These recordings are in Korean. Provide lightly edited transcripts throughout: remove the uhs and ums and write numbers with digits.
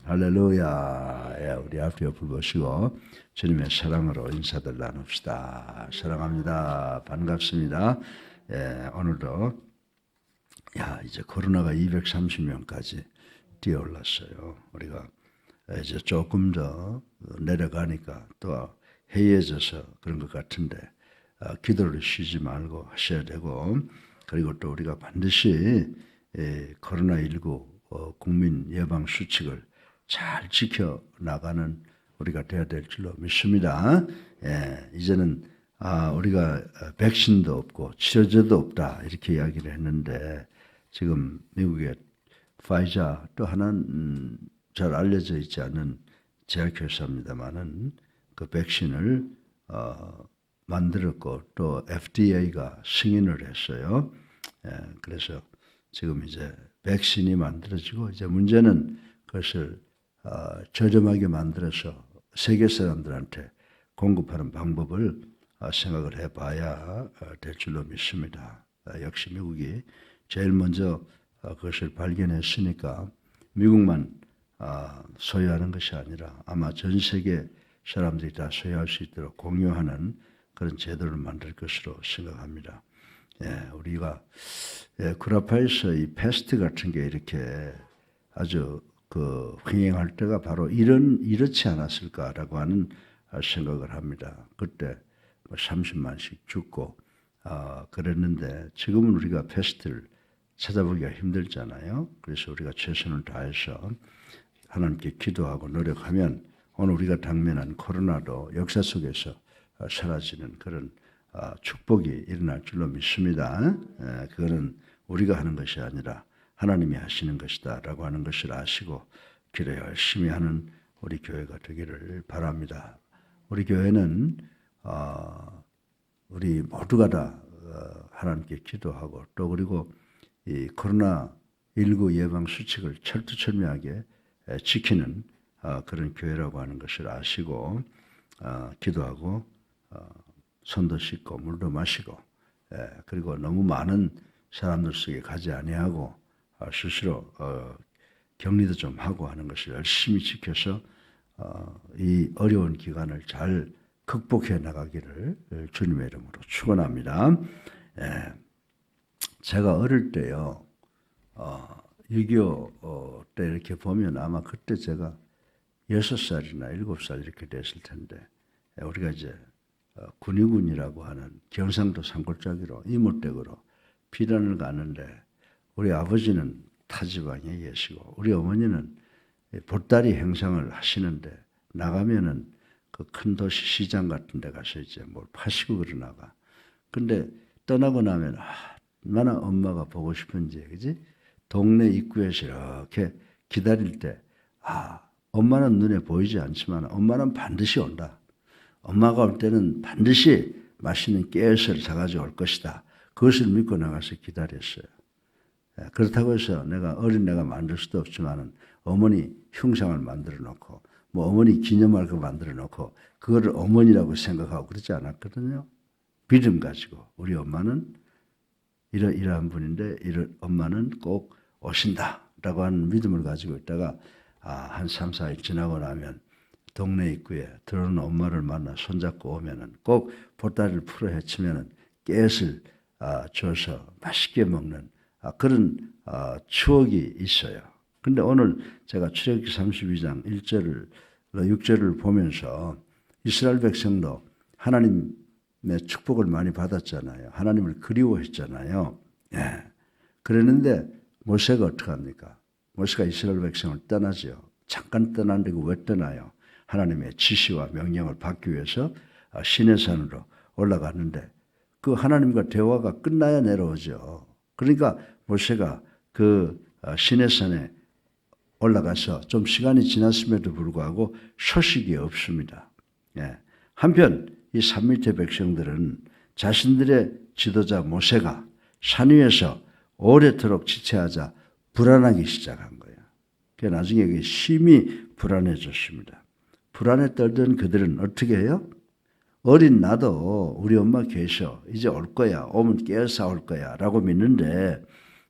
할렐루야. 예, 우리 앞에 옆을 보시고 주님의 사랑으로 인사들 나눕시다. 사랑합니다. 반갑습니다. 예, 오늘도 이제 코로나가 230명까지 뛰어올랐어요. 우리가 이제 조금 더 내려가니까 또 해이해져서 그런 것 같은데 기도를 쉬지 말고 하셔야 되고, 그리고 또 우리가 반드시 코로나19 국민 예방 수칙을 잘 지켜나가는 우리가 되어야 될 줄로 믿습니다. 이제는 우리가 백신도 없고 치료제도 없다 이렇게 이야기를 했는데, 지금 미국의 파이자 또 하나는 잘 알려져 있지 않은 제약회사입니다만은 그 백신을 만들었고 또 FDA가 승인을 했어요. 그래서 지금 이제 백신이 만들어지고, 이제 문제는 그것을 저렴하게 만들어서 세계 사람들한테 공급하는 방법을 생각을 해봐야 될 줄로 믿습니다. 역시 미국이 제일 먼저 그것을 발견했으니까 미국만 소유하는 것이 아니라 아마 전 세계 사람들이 다 소유할 수 있도록 공유하는 그런 제도를 만들 것으로 생각합니다. 우리가 구라파에서 이 패스트 같은 게 이렇게 아주 횡행할 때가 바로 이렇지 않았을까라고 하는 생각을 합니다. 그때 30만씩 죽고 그랬는데, 지금은 우리가 패스트를 찾아보기가 힘들잖아요. 그래서 우리가 최선을 다해서 하나님께 기도하고 노력하면 오늘 우리가 당면한 코로나도 역사 속에서 사라지는 그런 축복이 일어날 줄로 믿습니다. 그거는 우리가 하는 것이 아니라 하나님이 하시는 것이다 라고 하는 것을 아시고 기도 열심히 하는 우리 교회가 되기를 바랍니다. 우리 교회는 우리 모두가 다 하나님께 기도하고, 또 그리고 이 코로나19 예방 수칙을 철두철미하게 지키는 그런 교회라고 하는 것을 아시고 기도하고 손도 씻고 물도 마시고, 그리고 너무 많은 사람들 속에 가지 아니하고 스스로 격리도 좀 하고 하는 것을 열심히 지켜서 이 어려운 기간을 잘 극복해 나가기를 주님의 이름으로 축원합니다. 제가 어릴 때요, 6.25 때 이렇게 보면 아마 그때 제가 6살이나 7살 이렇게 됐을 텐데, 우리가 이제 군위군이라고 하는 경상도 산골짜기로 이모댁으로 피난을 가는데, 우리 아버지는 타지방에 계시고 우리 어머니는 보따리 행상을 하시는데, 나가면은 그 큰 도시 시장 같은 데 가서 이제 뭘 파시고 그러나가. 근데 떠나고 나면 얼마나 엄마가 보고 싶은지, 그지? 동네 입구에서 이렇게 기다릴 때 엄마는 눈에 보이지 않지만 엄마는 반드시 온다. 엄마가 올 때는 반드시 맛있는 깨엇을 사가지고 올 것이다. 그것을 믿고 나가서 기다렸어요. 그렇다고 해서 어린 내가 만들 수도 없지만은 어머니 흉상을 만들어 놓고 어머니 기념할 거 만들어 놓고 그거를 어머니라고 생각하고 그러지 않았거든요. 믿음 가지고 우리 엄마는 이러한 분인데 엄마는 꼭 오신다라고 하는 믿음을 가지고 있다가 한 3, 4일 지나고 나면 동네 입구에 들어오는 엄마를 만나 손잡고 오면은 꼭 보따리를 풀어 헤치면은 깨엇을 줘서 맛있게 먹는 그런 추억이 있어요. 근데 오늘 제가 출애굽기 32장 1절을 6절을 보면서 이스라엘 백성도 하나님의 축복을 많이 받았잖아요. 하나님을 그리워했잖아요. 그랬는데 모세가 어떻게 합니까? 모세가 이스라엘 백성을 떠나죠. 잠깐 떠났는데 왜 떠나요? 하나님의 지시와 명령을 받기 위해서 시내산으로 올라갔는데 그 하나님과 대화가 끝나야 내려오죠. 그러니까 모세가 그 시내산에 올라가서 좀 시간이 지났음에도 불구하고 소식이 없습니다. 한편 이 산밑의 백성들은 자신들의 지도자 모세가 산 위에서 오래도록 지체하자 불안하기 시작한 거예요. 그래서 나중에 심히 불안해졌습니다. 불안에 떨던 그들은 어떻게 해요? 어린 나도 우리 엄마 계셔. 이제 올 거야. 오면 깨어서 올 거야. 라고 믿는데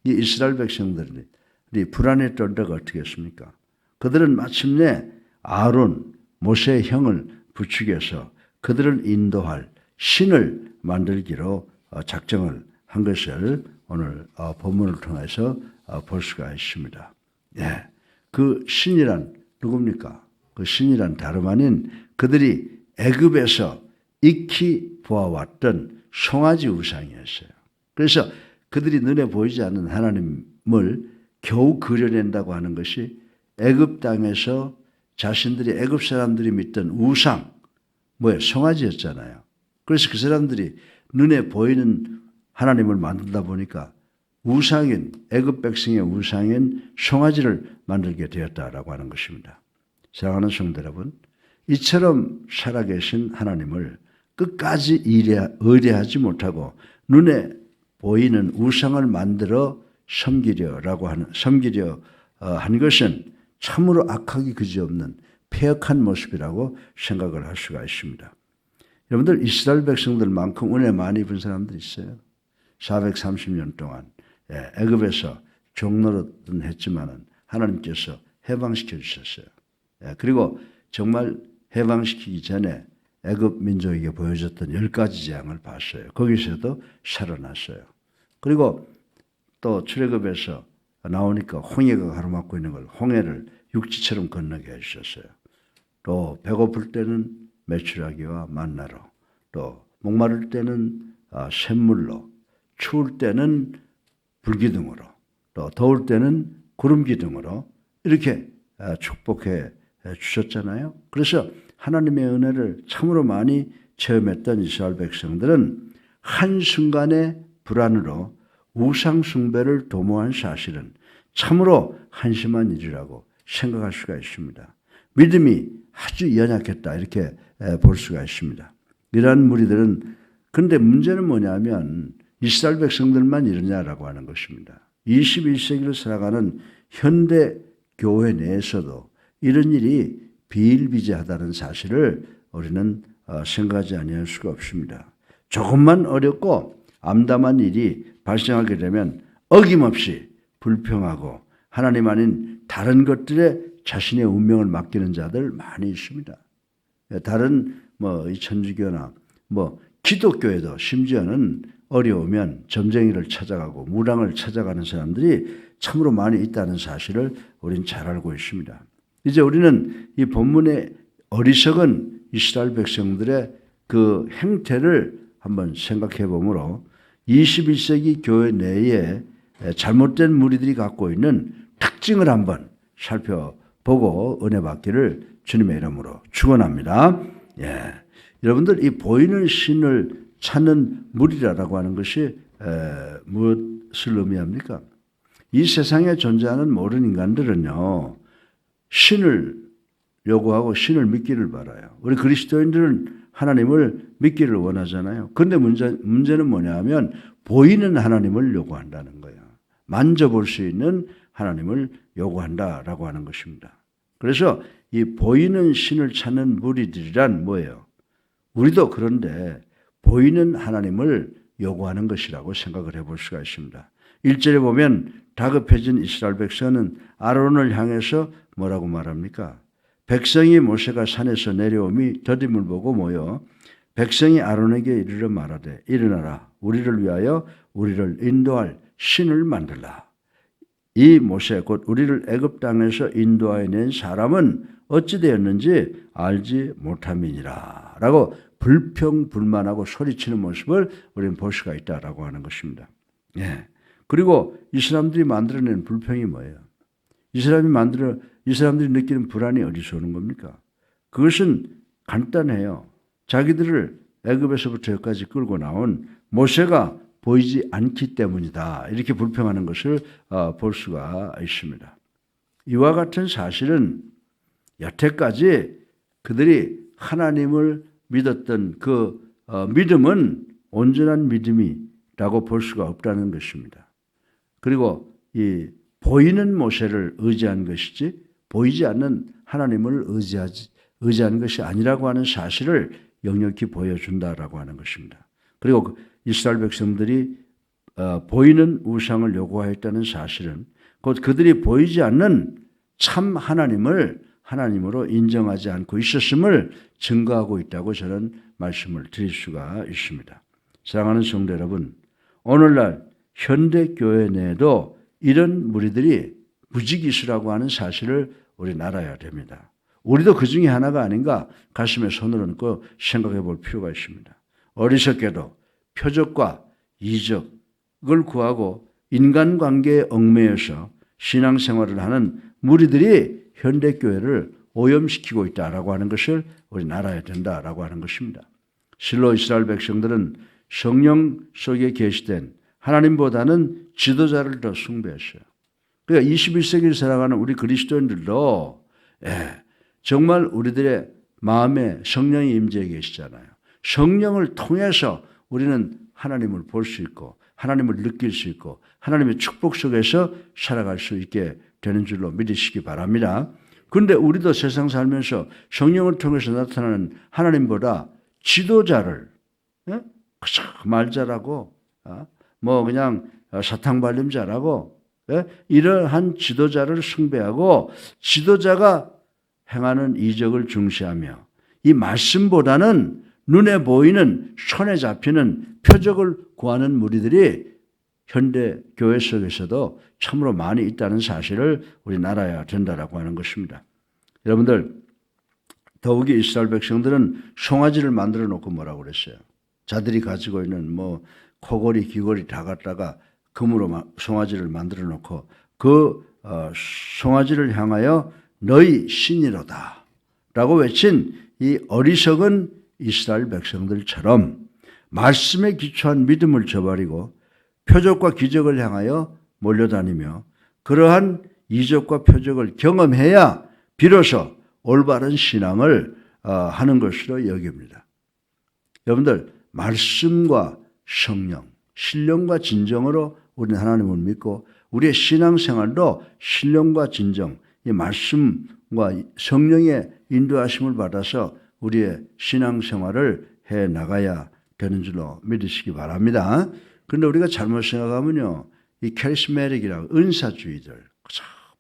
이 이스라엘 백성들이 불안에 떨다가 어떻게 했습니까? 그들은 마침내 아론, 모세의 형을 부추겨서 그들을 인도할 신을 만들기로 작정을 한 것을 오늘 본문을 통해서 볼 수가 있습니다. 예, 그 신이란 누굽니까? 그 신이란 다름 아닌 그들이 애굽에서 익히 보아왔던 송아지 우상이었어요. 그래서 그들이 눈에 보이지 않는 하나님을 겨우 그려낸다고 하는 것이 애굽 땅에서 자신들이 애굽 사람들이 믿던 우상, 송아지였잖아요. 그래서 그 사람들이 눈에 보이는 하나님을 만들다 보니까 우상인, 애굽 백성의 우상인 송아지를 만들게 되었다라고 하는 것입니다. 사랑하는 성도 여러분, 이처럼 살아계신 하나님을 끝까지 의뢰하지 못하고 눈에 보이는 우상을 만들어 섬기려 한 것은 참으로 악하기 그지없는 패역한 모습이라고 생각을 할 수가 있습니다. 여러분들 이스라엘 백성들만큼 은혜 많이 입은 사람들이 있어요. 430년 동안 애굽에서 종노릇은 했지만은 하나님께서 해방시켜 주셨어요. 그리고 정말 해방시키기 전에 애굽 민족에게 보여줬던 10가지 재앙을 봤어요. 거기서도 살아났어요. 그리고 또 출애굽에서 나오니까 홍해가 가로막고 있는 걸 홍해를 육지처럼 건너게 해주셨어요. 또 배고플 때는 메추라기와 만나로, 또 목마를 때는 샘물로, 추울 때는 불기둥으로, 또 더울 때는 구름기둥으로 이렇게 축복해 주셨잖아요. 그래서 하나님의 은혜를 참으로 많이 체험했던 이스라엘 백성들은 한순간의 불안으로 우상 숭배를 도모한 사실은 참으로 한심한 일이라고 생각할 수가 있습니다. 믿음이 아주 연약했다 이렇게 볼 수가 있습니다. 이러한 무리들은 근데 문제는 뭐냐면 이스라엘 백성들만 이러냐라고 하는 것입니다. 21세기를 살아가는 현대 교회 내에서도 이런 일이 비일비재하다는 사실을 우리는 생각하지 아니할 수가 없습니다. 조금만 어렵고 암담한 일이 발생하게 되면 어김없이 불평하고 하나님 아닌 다른 것들에 자신의 운명을 맡기는 자들 많이 있습니다. 다른 이 천주교나 기독교에도 심지어는 어려우면 점쟁이를 찾아가고 무당을 찾아가는 사람들이 참으로 많이 있다는 사실을 우리는 잘 알고 있습니다. 이제 우리는 이 본문의 어리석은 이스라엘 백성들의 그 행태를 한번 생각해 보므로 21세기 교회 내에 잘못된 무리들이 갖고 있는 특징을 한번 살펴보고 은혜 받기를 주님의 이름으로 축원합니다. 여러분들 이 보이는 신을 찾는 무리라고 하는 것이 무엇을 의미합니까? 이 세상에 존재하는 모든 인간들은요, 신을 요구하고 신을 믿기를 바라요. 우리 그리스도인들은 하나님을 믿기를 원하잖아요. 그런데 문제는 뭐냐 하면 보이는 하나님을 요구한다는 거예요. 만져볼 수 있는 하나님을 요구한다라고 하는 것입니다. 그래서 이 보이는 신을 찾는 무리들이란 뭐예요? 우리도 그런데 보이는 하나님을 요구하는 것이라고 생각을 해볼 수가 있습니다. 1절에 보면 다급해진 이스라엘 백성은 아론을 향해서 뭐라고 말합니까? 백성이 모세가 산에서 내려오미 더딤을 보고 모여 백성이 아론에게 이르러 말하되 일어나라 우리를 위하여 우리를 인도할 신을 만들라. 이 모세 곧 우리를 애굽 땅에서 인도하여 낸 사람은 어찌 되었는지 알지 못함이니라 라고 불평불만하고 소리치는 모습을 우리는 볼 수가 있다라고 하는 것입니다. 그리고 이 사람들이 만들어낸 불평이 뭐예요? 이 사람들이 느끼는 불안이 어디서 오는 겁니까? 그것은 간단해요. 자기들을 애굽에서부터 여기까지 끌고 나온 모세가 보이지 않기 때문이다. 이렇게 불평하는 것을 볼 수가 있습니다. 이와 같은 사실은 여태까지 그들이 하나님을 믿었던 그 믿음은 온전한 믿음이라고 볼 수가 없다는 것입니다. 그리고 이 보이는 모세를 의지한 것이지 보이지 않는 하나님을 의지하는 것이 아니라고 하는 사실을 역력히 보여준다라고 하는 것입니다. 그리고 이스라엘 백성들이 보이는 우상을 요구하였다는 사실은 곧 그들이 보이지 않는 참 하나님으로 인정하지 않고 있었음을 증거하고 있다고 저는 말씀을 드릴 수가 있습니다. 사랑하는 성도 여러분, 오늘날 현대교회 내에도 이런 무리들이 무지기수라고 하는 사실을 우리 알아야 됩니다. 우리도 그 중에 하나가 아닌가 가슴에 손을 얹고 생각해 볼 필요가 있습니다. 어리석게도 표적과 이적을 구하고 인간관계에 얽매여서 신앙생활을 하는 무리들이 현대교회를 오염시키고 있다라고 하는 것을 우리는 알아야 된다라고 하는 것입니다. 실로 이스라엘 백성들은 성령 속에 계시된 하나님보다는 지도자를 더 숭배했어요. 그러니까 21세기를 살아가는 우리 그리스도인들도 정말 우리들의 마음에 성령이 임재해 계시잖아요. 성령을 통해서 우리는 하나님을 볼 수 있고 하나님을 느낄 수 있고 하나님의 축복 속에서 살아갈 수 있게 되는 줄로 믿으시기 바랍니다. 그런데 우리도 세상 살면서 성령을 통해서 나타나는 하나님보다 지도자를 말 잘하고 뭐 그냥 사탕 발림 잘하고 이러한 지도자를 숭배하고 지도자가 행하는 이적을 중시하며 이 말씀보다는 눈에 보이는 손에 잡히는 표적을 구하는 무리들이 현대 교회 속에서도 참으로 많이 있다는 사실을 우리는 알아야 된다라고 하는 것입니다. 여러분들, 더욱이 이스라엘 백성들은 송아지를 만들어 놓고 뭐라고 그랬어요? 자들이 가지고 있는 뭐 코골이, 귀걸이 다 갖다가 금으로 송아지를 만들어 놓고 그 송아지를 향하여 너희 신이로다 라고 외친 이 어리석은 이스라엘 백성들처럼 말씀에 기초한 믿음을 저버리고 표적과 기적을 향하여 몰려다니며 그러한 이적과 표적을 경험해야 비로소 올바른 신앙을 하는 것으로 여깁니다. 여러분들, 말씀과 성령, 신령과 진정으로 우리는 하나님을 믿고 우리의 신앙생활도 신령과 진정, 이 말씀과 성령의 인도하심을 받아서 우리의 신앙생활을 해 나가야 되는 줄로 믿으시기 바랍니다. 그런데 우리가 잘못 생각하면요, 이 캐리스메릭이라고 은사주의들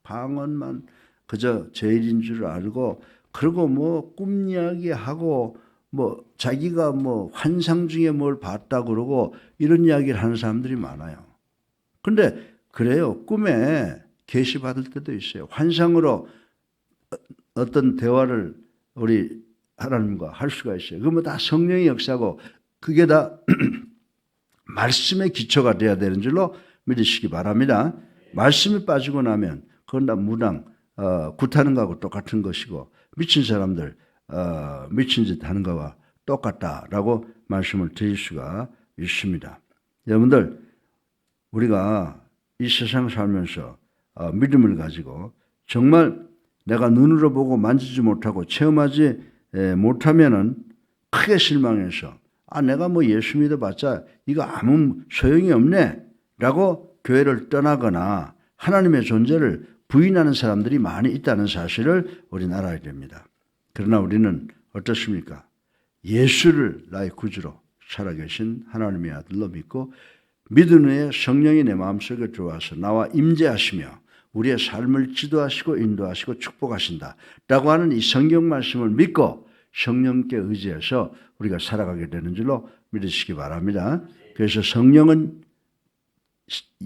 방언만 그저 제일인 줄 알고 그리고 뭐 꿈 이야기하고 뭐 자기가 뭐 환상 중에 뭘 봤다 그러고 이런 이야기를 하는 사람들이 많아요. 그런데 그래요. 꿈에 계시받을 때도 있어요. 환상으로 어떤 대화를 우리 하나님과 할 수가 있어요. 그러면 다 성령의 역사고 그게 다 말씀의 기초가 돼야 되는 줄로 믿으시기 바랍니다. 말씀이 빠지고 나면 그건 다 무당, 굿하는 거하고 똑같은 것이고 미친 사람들 미친 짓 하는 거와 똑같다라고 말씀을 드릴 수가 있습니다. 여러분들, 우리가 이 세상 살면서 믿음을 가지고 정말 내가 눈으로 보고 만지지 못하고 체험하지 못하면은 크게 실망해서 내가 뭐 예수 믿어봤자 이거 아무 소용이 없네 라고 교회를 떠나거나 하나님의 존재를 부인하는 사람들이 많이 있다는 사실을 우리는 알아야 됩니다. 그러나 우리는 어떻습니까? 예수를 나의 구주로 살아계신 하나님의 아들로 믿고 믿은 후에 성령이 내 마음속에 들어와서 나와 임재하시며 우리의 삶을 지도하시고 인도하시고 축복하신다 라고 하는 이 성경 말씀을 믿고 성령께 의지해서 우리가 살아가게 되는 줄로 믿으시기 바랍니다. 그래서 성령은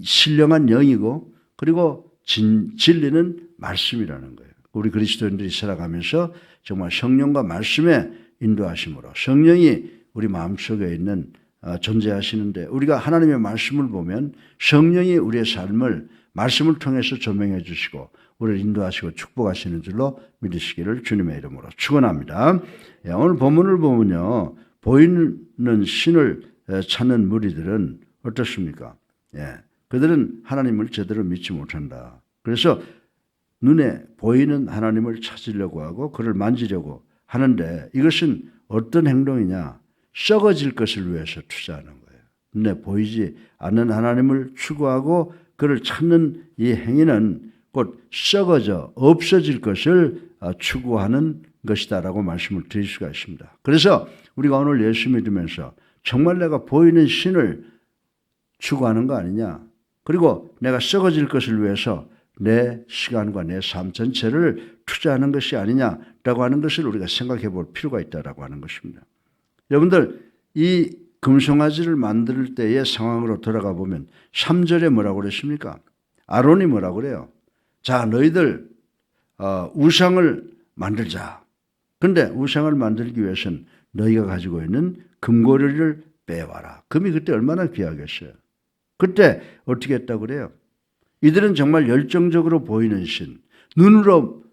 신령한 영이고 그리고 진리는 말씀이라는 거예요. 우리 그리스도인들이 살아가면서 정말 성령과 말씀의 인도하심으로 성령이 우리 마음속에 있는 존재하시는데 우리가 하나님의 말씀을 보면 성령이 우리의 삶을 말씀을 통해서 조명해 주시고 우리를 인도하시고 축복하시는 줄로 믿으시기를 주님의 이름으로 축원합니다. 오늘 본문을 보면요, 보이는 신을 찾는 무리들은 어떻습니까? 그들은 하나님을 제대로 믿지 못한다. 그래서 눈에 보이는 하나님을 찾으려고 하고 그를 만지려고 하는데 이것은 어떤 행동이냐? 썩어질 것을 위해서 투자하는 거예요. 눈에 보이지 않는 하나님을 추구하고 그를 찾는 이 행위는 곧 썩어져 없어질 것을 추구하는 것이다라고 말씀을 드릴 수가 있습니다. 그래서 우리가 오늘 예수 믿으면서 정말 내가 보이는 신을 추구하는 거 아니냐? 그리고 내가 썩어질 것을 위해서 내 시간과 내 삶 전체를 투자하는 것이 아니냐라고 하는 것을 우리가 생각해 볼 필요가 있다라고 하는 것입니다. 여러분들 이 금송아지를 만들 때의 상황으로 돌아가 보면 3절에 뭐라고 그랬습니까? 아론이 뭐라고 그래요? 자, 너희들 우상을 만들자. 그런데 우상을 만들기 위해서는 너희가 가지고 있는 금고리를 빼와라. 금이 그때 얼마나 귀하겠어요. 그때 어떻게 했다고 그래요? 이들은 정말 열정적으로 보이는 신, 눈으로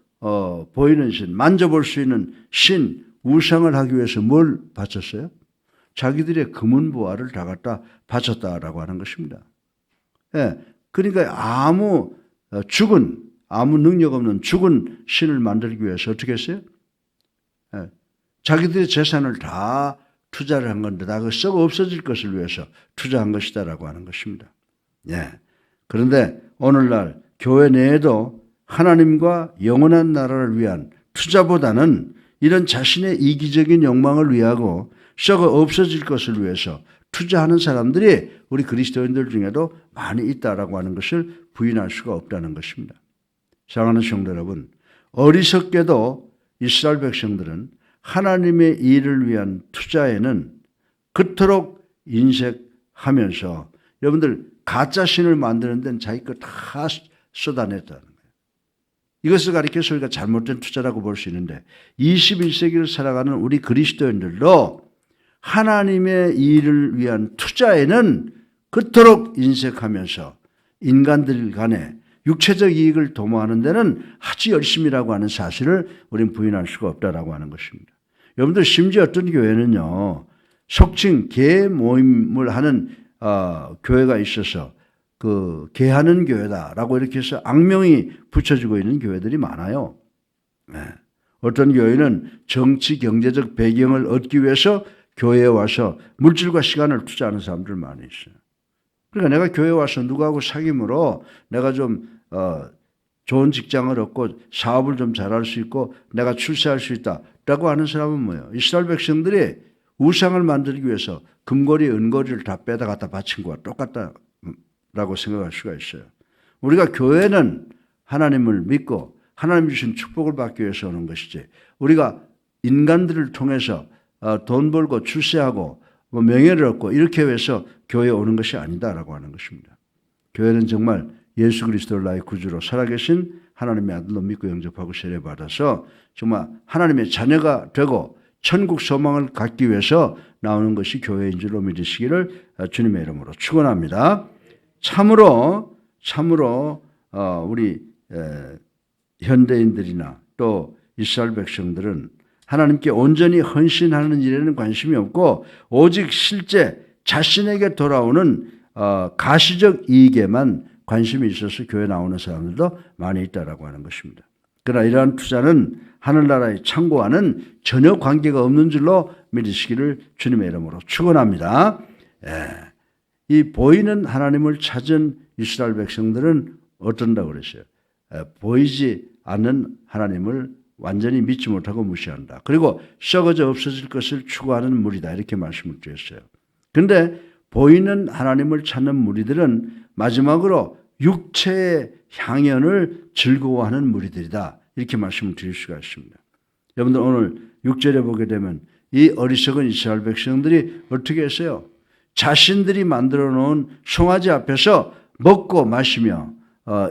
보이는 신, 만져볼 수 있는 신, 우상을 하기 위해서 뭘 바쳤어요? 자기들의 금은 보화를 다 갖다 바쳤다라고 하는 것입니다. 예, 그러니까 아무 능력 없는 죽은 신을 만들기 위해서 어떻게 했어요? 예, 자기들의 재산을 다 투자를 한 건데 다 썩어 없어질 것을 위해서 투자한 것이다라고 하는 것입니다. 예. 그런데 오늘날 교회 내에도 하나님과 영원한 나라를 위한 투자보다는 이런 자신의 이기적인 욕망을 위하고 썩어 없어질 것을 위해서 투자하는 사람들이 우리 그리스도인들 중에도 많이 있다라고 하는 것을 부인할 수가 없다는 것입니다. 사랑하는 성도 여러분, 어리석게도 이스라엘 백성들은 하나님의 일을 위한 투자에는 그토록 인색하면서 여러분들 가짜 신을 만드는 데는 자기 거 다 쏟아냈다는 거예요. 이것을 가리켜서 우리가 잘못된 투자라고 볼 수 있는데 21세기를 살아가는 우리 그리스도인들도 하나님의 일을 위한 투자에는 그토록 인색하면서 인간들 간에 육체적 이익을 도모하는 데는 아주 열심이라고 하는 사실을 우리는 부인할 수가 없다라고 하는 것입니다. 여러분들 심지어 어떤 교회는요, 속칭 개 모임을 하는 교회가 있어서 그 개하는 교회다라고 이렇게 해서 악명이 붙여지고 있는 교회들이 많아요. 네. 어떤 교회는 정치 경제적 배경을 얻기 위해서 교회에 와서 물질과 시간을 투자하는 사람들 많이 있어요. 그러니까 내가 교회에 와서 누구하고 사귐으로 내가 좀 좋은 직장을 얻고 사업을 좀 잘할 수 있고 내가 출세할 수 있다라고 하는 사람은 뭐예요? 이스라엘 백성들이 우상을 만들기 위해서 금고리, 은고리를 다 빼다 갖다 바친 거와 똑같다라고 생각할 수가 있어요. 우리가 교회는 하나님을 믿고 하나님 주신 축복을 받기 위해서 오는 것이지 우리가 인간들을 통해서 돈 벌고 출세하고 명예를 얻고 이렇게 해서 교회에 오는 것이 아니다라고 하는 것입니다. 교회는 정말 예수 그리스도를 나의 구주로 살아계신 하나님의 아들로 믿고 영접하고 세례받아서 정말 하나님의 자녀가 되고 천국 소망을 갖기 위해서 나오는 것이 교회인 줄로 믿으시기를 주님의 이름으로 축원합니다. 참으로 우리 현대인들이나 또 이스라엘 백성들은 하나님께 온전히 헌신하는 일에는 관심이 없고 오직 실제 자신에게 돌아오는 가시적 이익에만 관심이 있어서 교회 나오는 사람들도 많이 있다라고 하는 것입니다. 그러나 이러한 투자는 하늘나라의 창고와는 전혀 관계가 없는 줄로 믿으시기를 주님의 이름으로 축원합니다. 이 보이는 하나님을 찾은 이스라엘 백성들은 어떤다고 그랬어요? 보이지 않는 하나님을 완전히 믿지 못하고 무시한다. 그리고 썩어져 없어질 것을 추구하는 무리다. 이렇게 말씀을 드렸어요. 그런데 보이는 하나님을 찾는 무리들은 마지막으로 육체의 향연을 즐거워하는 무리들이다. 이렇게 말씀을 드릴 수가 있습니다. 여러분들 오늘 6절에 보게 되면 이 어리석은 이스라엘 백성들이 어떻게 했어요? 자신들이 만들어 놓은 송아지 앞에서 먹고 마시며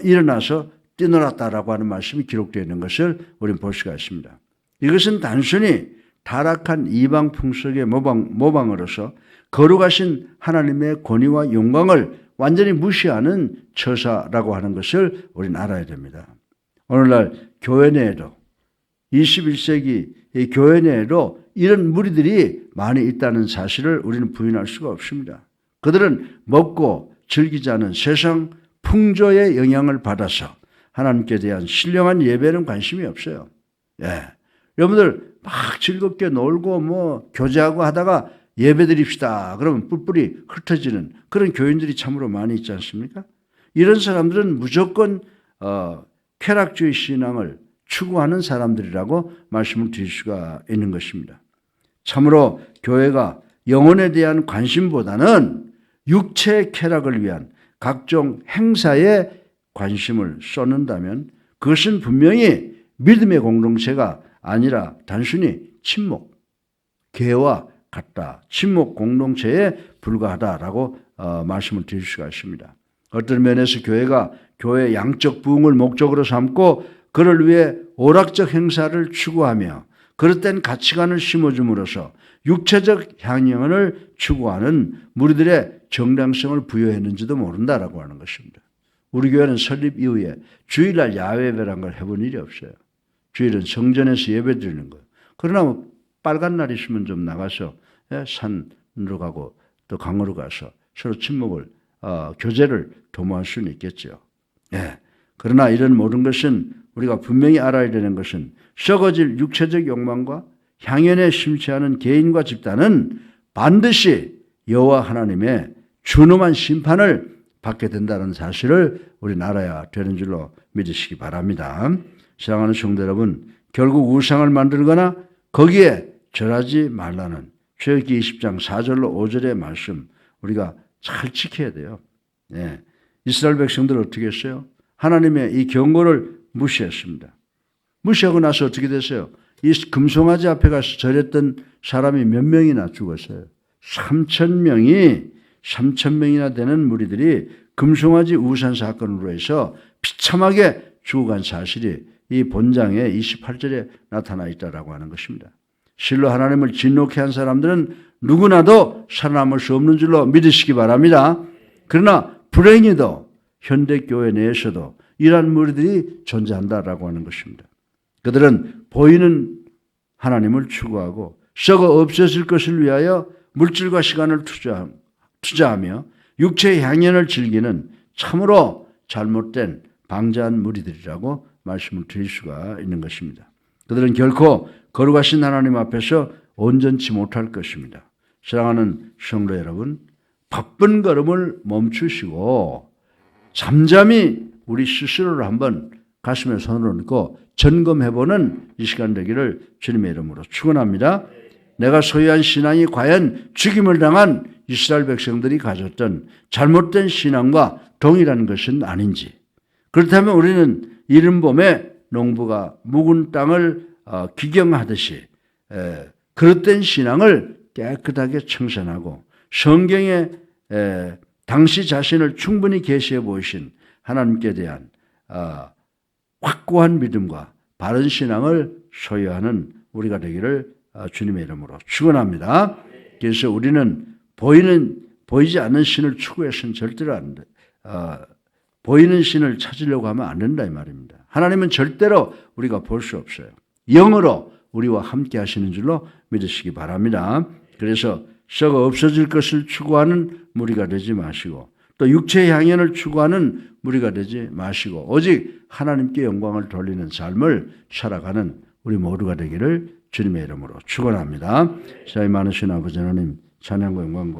일어나서 뛰놀았다라고 하는 말씀이 기록되어 있는 것을 우리는 볼 수가 있습니다. 이것은 단순히 타락한 이방 풍속의 모방으로서 거룩하신 하나님의 권위와 영광을 완전히 무시하는 처사라고 하는 것을 우리는 알아야 됩니다. 오늘날 교회 내에도 21세기 이 교회 내에도 이런 무리들이 많이 있다는 사실을 우리는 부인할 수가 없습니다. 그들은 먹고 즐기지 않은 세상 풍조의 영향을 받아서 하나님께 대한 신령한 예배는 관심이 없어요. 여러분들 막 즐겁게 놀고 교제하고 하다가 예배 드립시다. 그러면 뿔뿔이 흩어지는 그런 교인들이 참으로 많이 있지 않습니까? 이런 사람들은 무조건 쾌락주의 신앙을 추구하는 사람들이라고 말씀을 드릴 수가 있는 것입니다. 참으로 교회가 영혼에 대한 관심보다는 육체의 쾌락을 위한 각종 행사에 관심을 쏟는다면 그것은 분명히 믿음의 공동체가 아니라 단순히 침묵, 개와 같다. 침묵 공동체에 불과하다라고 말씀을 드릴 수가 있습니다. 어떤 면에서 교회가 교회의 양적 부흥을 목적으로 삼고 그를 위해 오락적 행사를 추구하며 그릇된 가치관을 심어줌으로써 육체적 향연을 추구하는 무리들의 정당성을 부여했는지도 모른다라고 하는 것입니다. 우리 교회는 설립 이후에 주일날 야외 예배란 걸 해본 일이 없어요. 주일은 성전에서 예배 드리는 거예요. 그러나 뭐 빨간 날 있으면 좀 나가서 산으로 가고 또 강으로 가서 서로 친목을 교제를 도모할 수는 있겠죠. 예. 그러나 이런 모든 것은 우리가 분명히 알아야 되는 것은 썩어질 육체적 욕망과 향연에 심취하는 개인과 집단은 반드시 여호와 하나님의 준엄한 심판을 받게 된다는 사실을 우리는 알아야 되는 줄로 믿으시기 바랍니다. 사랑하는 성도 여러분, 결국 우상을 만들거나 거기에 절하지 말라는 출애굽기 20장 4절로 5절의 말씀 우리가 잘 지켜야 돼요. 네. 이스라엘 백성들 어떻게 했어요? 하나님의 이 경고를 무시했습니다. 무시하고 나서 어떻게 됐어요? 이 금송아지 앞에 가서 절했던 사람이 몇 명이나 죽었어요. 3,000명이나 되는 무리들이 금송아지 우상 사건으로 해서 비참하게 죽어간 사실이 이 본장의 28절에 나타나 있다라고 하는 것입니다. 실로 하나님을 진노케 한 사람들은 누구나도 살아남을 수 없는 줄로 믿으시기 바랍니다. 그러나 불행히도 현대교회 내에서도 이러한 무리들이 존재한다라고 하는 것입니다. 그들은 보이는 하나님을 추구하고 썩어 없어질 것을 위하여 물질과 시간을 투자하며 육체의 향연을 즐기는 참으로 잘못된 방자한 무리들이라고 말씀을 드릴 수가 있는 것입니다. 그들은 결코 거룩하신 하나님 앞에서 온전치 못할 것입니다. 사랑하는 성도 여러분, 바쁜 걸음을 멈추시고 잠잠히 우리 스스로를 한번 가슴에 손을 얹고 점검해보는 이 시간 되기를 주님의 이름으로 축원합니다. 내가 소유한 신앙이 과연 죽임을 당한 이스라엘 백성들이 가졌던 잘못된 신앙과 동일한 것은 아닌지, 그렇다면 우리는 이른 봄에 농부가 묵은 땅을 기경하듯이 그릇된 신앙을 깨끗하게 청산하고 성경에 당시 자신을 충분히 계시해 보이신 하나님께 대한 확고한 믿음과 바른 신앙을 소유하는 우리가 되기를 주님의 이름으로 축원합니다. 그래서 우리는 보이지 않는 신을 추구해서는 절대로 안 돼. 보이는 신을 찾으려고 하면 안 된다 이 말입니다. 하나님은 절대로 우리가 볼 수 없어요. 영으로 우리와 함께 하시는 줄로 믿으시기 바랍니다. 그래서 썩어 없어질 것을 추구하는 무리가 되지 마시고 또 육체의 향연을 추구하는 무리가 되지 마시고 오직 하나님께 영광을 돌리는 삶을 살아가는 우리 모두가 되기를 주님의 이름으로 축원합니다. 사랑이 많으신 아버지 하나님, 찬양과 영광과